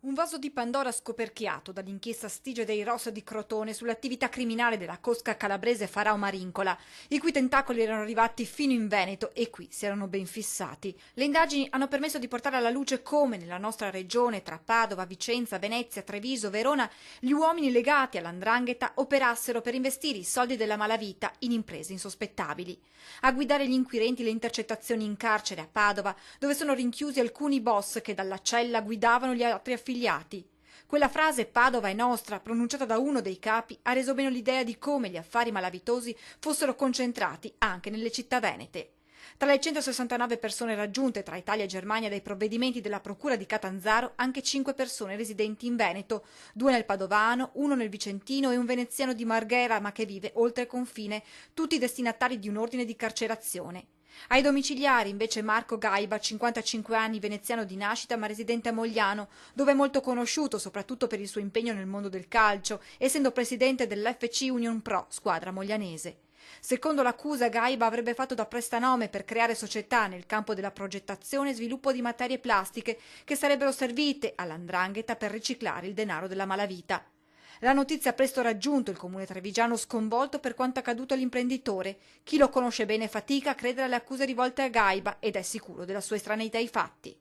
Un vaso di Pandora scoperchiato dall'inchiesta Stige dei Rossa di Crotone sull'attività criminale della cosca calabrese Farao Marincola, i cui tentacoli erano arrivati fino in Veneto e qui si erano ben fissati. Le indagini hanno permesso di portare alla luce come nella nostra regione, tra Padova, Vicenza, Venezia, Treviso, Verona, gli uomini legati all''ndrangheta operassero per investire i soldi della malavita in imprese insospettabili. A guidare gli inquirenti le intercettazioni in carcere a Padova, dove sono rinchiusi alcuni boss che dalla cella guidavano gli altri affiliati. Quella frase "Padova è nostra", pronunciata da uno dei capi, ha reso bene l'idea di come gli affari malavitosi fossero concentrati anche nelle città venete. Tra le 169 persone raggiunte tra Italia e Germania dai provvedimenti della Procura di Catanzaro, anche 5 persone residenti in Veneto, 2 nel Padovano, 1 nel Vicentino e un veneziano di Marghera ma che vive oltre confine, tutti destinatari di un ordine di carcerazione. Ai domiciliari invece Marco Gaiba, 55 anni, veneziano di nascita ma residente a Mogliano, dove è molto conosciuto soprattutto per il suo impegno nel mondo del calcio, essendo presidente dell'FC Union Pro, squadra moglianese. Secondo l'accusa, Gaiba avrebbe fatto da prestanome per creare società nel campo della progettazione e sviluppo di materie plastiche che sarebbero servite all''ndrangheta per riciclare il denaro della malavita. La notizia ha presto raggiunto il comune trevigiano, sconvolto per quanto accaduto all'imprenditore. Chi lo conosce bene fatica a credere alle accuse rivolte a Gaiba ed è sicuro della sua estraneità ai fatti.